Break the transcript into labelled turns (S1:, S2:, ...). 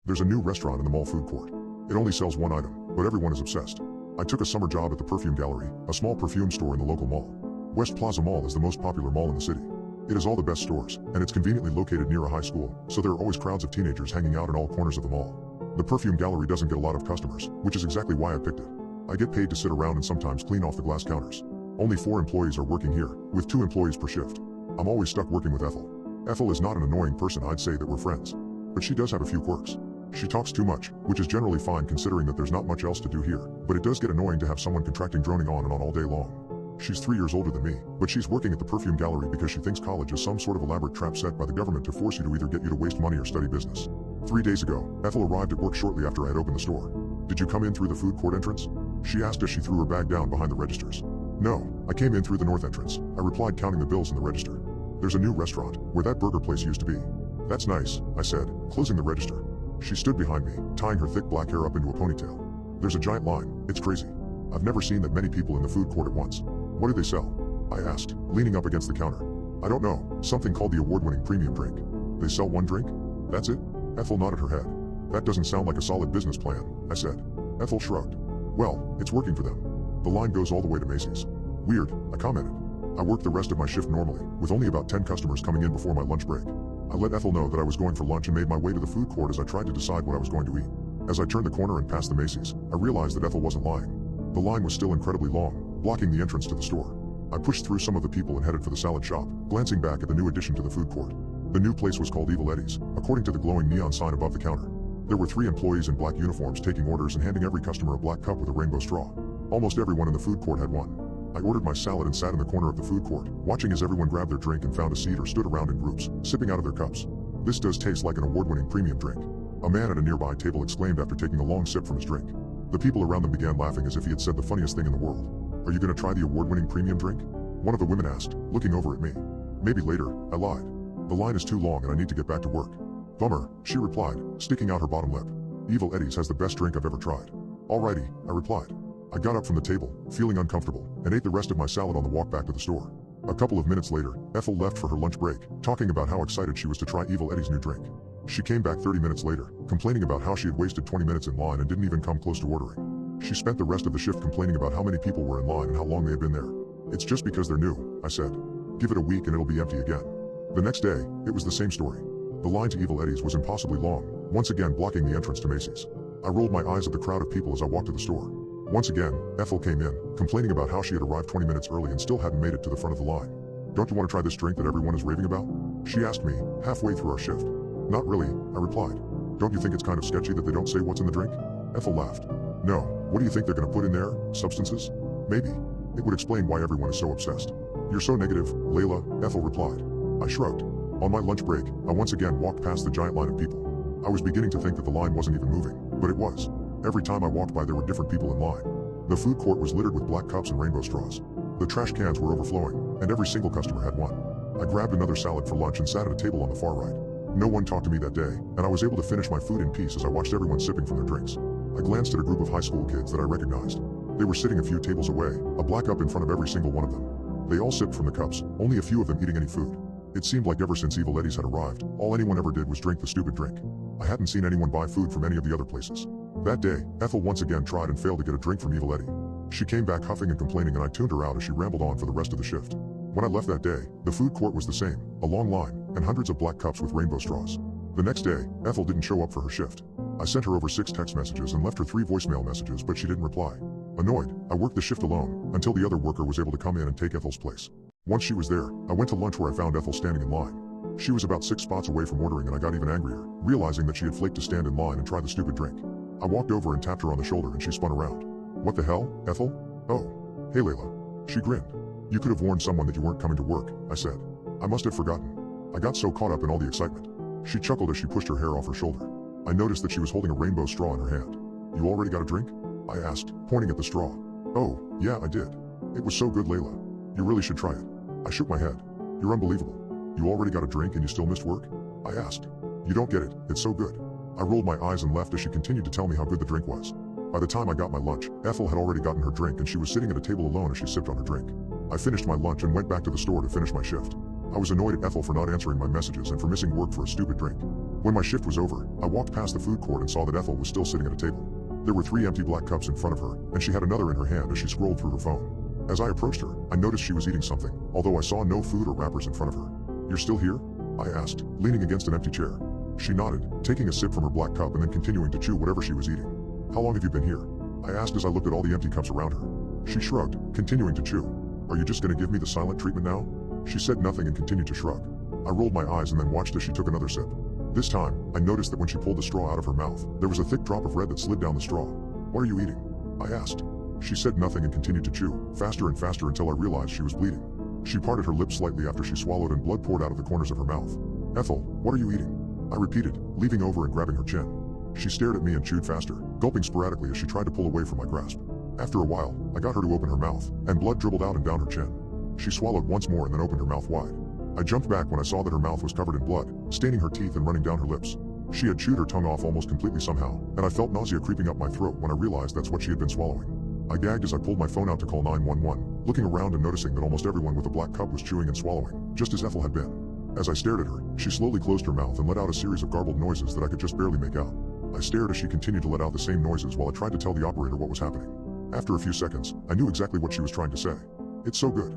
S1: There's a new restaurant in the mall food court. It only sells one item, but everyone is obsessed. I took a summer job at the Perfume Gallery, a small perfume store in the local mall. West Plaza Mall is the most popular mall in the city. It has all the best stores, and it's conveniently located near a high school, so there are always crowds of teenagers hanging out in all corners of the mall. The Perfume Gallery doesn't get a lot of customers, which is exactly why I picked it. I get paid to sit around and sometimes clean off the glass counters. Only 4 employees are working here, with 2 employees per shift. I'm always stuck working with Ethel. Ethel is not an annoying person, I'd say that we're friends. But she does have a few quirks. She talks too much, which is generally fine considering that there's not much else to do here, but it does get annoying to have someone contracting droning on and on all day long. She's 3 years older than me, but she's working at the Perfume Gallery because she thinks college is some sort of elaborate trap set by the government to force you to either get you to waste money or study business. 3 days ago, Ethel arrived at work shortly after I had opened the store. "Did you come in through the food court entrance?" she asked as she threw her bag down behind the registers. "No, I came in through the north entrance," I replied, counting the bills in the register. "There's a new restaurant, where that burger place used to be." "That's nice," I said, closing the register. She stood behind me, tying her thick black hair up into a ponytail. "There's a giant line, it's crazy. I've never seen that many people in the food court at once." "What do they sell?" I asked, leaning up against the counter. "I don't know, something called the award-winning premium drink." "They sell one drink? That's it?" Ethel nodded her head. "That doesn't sound like a solid business plan," I said. Ethel shrugged. "Well, it's working for them. The line goes all the way to Macy's." "Weird," I commented. I worked the rest of my shift normally, with only about 10 customers coming in before my lunch break. I let Ethel know that I was going for lunch and made my way to the food court as I tried to decide what I was going to eat. As I turned the corner and passed the Macy's, I realized that Ethel wasn't lying. The line was still incredibly long, blocking the entrance to the store. I pushed through some of the people and headed for the salad shop, glancing back at the new addition to the food court. The new place was called EDDIES, according to the glowing neon sign above the counter. There were 3 employees in black uniforms taking orders and handing every customer a black cup with a rainbow straw. Almost everyone in the food court had one. I ordered my salad and sat in the corner of the food court, watching as everyone grabbed their drink and found a seat or stood around in groups, sipping out of their cups. "This does taste like an award-winning premium drink," a man at a nearby table exclaimed after taking a long sip from his drink. The people around them began laughing as if he had said the funniest thing in the world. "Are you gonna try the award-winning premium drink?" one of the women asked, looking over at me. "Maybe later," I lied. "The line is too long and I need to get back to work." "Bummer," she replied, sticking out her bottom lip. "EDDIES has the best drink I've ever tried." "Alrighty," I replied. I got up from the table, feeling uncomfortable, and ate the rest of my salad on the walk back to the store. A couple of minutes later, Ethel left for her lunch break, talking about how excited she was to try EDDIES' new drink. She came back 30 minutes later, complaining about how she had wasted 20 minutes in line and didn't even come close to ordering. She spent the rest of the shift complaining about how many people were in line and how long they had been there. "It's just because they're new," I said. "Give it a week and it'll be empty again." The next day, it was the same story. The line to EDDIES was impossibly long, once again blocking the entrance to Macy's. I rolled my eyes at the crowd of people as I walked to the store. Once again, Ethel came in, complaining about how she had arrived 20 minutes early and still hadn't made it to the front of the line. "Don't you want to try this drink that everyone is raving about?" she asked me, halfway through our shift. "Not really," I replied. "Don't you think it's kind of sketchy that they don't say what's in the drink?" Ethel laughed. "No, what do you think they're going to put in there? Substances? Maybe. It would explain why everyone is so obsessed." "You're so negative, Layla," Ethel replied. I shrugged. On my lunch break, I once again walked past the giant line of people. I was beginning to think that the line wasn't even moving, but it was. Every time I walked by there were different people in line. The food court was littered with black cups and rainbow straws. The trash cans were overflowing, and every single customer had one. I grabbed another salad for lunch and sat at a table on the far right. No one talked to me that day, and I was able to finish my food in peace as I watched everyone sipping from their drinks. I glanced at a group of high school kids that I recognized. They were sitting a few tables away, a black cup in front of every single one of them. They all sipped from the cups, only a few of them eating any food. It seemed like ever since EDDIES had arrived, all anyone ever did was drink the stupid drink. I hadn't seen anyone buy food from any of the other places. That day, Ethel once again tried and failed to get a drink from EDDIES. She came back huffing and complaining, and I tuned her out as she rambled on for the rest of the shift. When I left that day, the food court was the same, a long line, and hundreds of black cups with rainbow straws. The next day, Ethel didn't show up for her shift. I sent her over 6 text messages and left her 3 voicemail messages, but she didn't reply. Annoyed, I worked the shift alone, until the other worker was able to come in and take Ethel's place. Once she was there, I went to lunch where I found Ethel standing in line. She was about 6 spots away from ordering, and I got even angrier, realizing that she had flaked to stand in line and try the stupid drink. I walked over and tapped her on the shoulder and she spun around. "What the hell, Ethel?" "Oh. Hey Layla." She grinned. "You could have warned someone that you weren't coming to work," I said. "I must have forgotten. I got so caught up in all the excitement." She chuckled as she pushed her hair off her shoulder. I noticed that she was holding a rainbow straw in her hand. "You already got a drink?" I asked, pointing at the straw. "Oh, yeah, I did. It was so good, Layla. You really should try it." I shook my head. "You're unbelievable. You already got a drink and you still missed work?" I asked. "You don't get it, it's so good." I rolled my eyes and left as she continued to tell me how good the drink was. By the time I got my lunch, Ethel had already gotten her drink and she was sitting at a table alone as she sipped on her drink. I finished my lunch and went back to the store to finish my shift. I was annoyed at Ethel for not answering my messages and for missing work for a stupid drink. When my shift was over, I walked past the food court and saw that Ethel was still sitting at a table. There were 3 empty black cups in front of her, and she had another in her hand as she scrolled through her phone. As I approached her, I noticed she was eating something, although I saw no food or wrappers in front of her. "You're still here?" I asked, leaning against an empty chair. She nodded, taking a sip from her black cup and then continuing to chew whatever she was eating. "How long have you been here?" I asked as I looked at all the empty cups around her. She shrugged, continuing to chew. "Are you just gonna give me the silent treatment now?" She said nothing and continued to shrug. I rolled my eyes and then watched as she took another sip. This time, I noticed that when she pulled the straw out of her mouth, there was a thick drop of red that slid down the straw. "What are you eating?" I asked. She said nothing and continued to chew, faster and faster until I realized she was bleeding. She parted her lips slightly after she swallowed and blood poured out of the corners of her mouth. "Ethel, what are you eating?" I repeated, leaning over and grabbing her chin. She stared at me and chewed faster, gulping sporadically as she tried to pull away from my grasp. After a while, I got her to open her mouth, and blood dribbled out and down her chin. She swallowed once more and then opened her mouth wide. I jumped back when I saw that her mouth was covered in blood, staining her teeth and running down her lips. She had chewed her tongue off almost completely somehow, and I felt nausea creeping up my throat when I realized that's what she had been swallowing. I gagged as I pulled my phone out to call 911, looking around and noticing that almost everyone with a black cup was chewing and swallowing, just as Ethel had been. As I stared at her, she slowly closed her mouth and let out a series of garbled noises that I could just barely make out. I stared as she continued to let out the same noises while I tried to tell the operator what was happening. After a few seconds, I knew exactly what she was trying to say. "It's so good."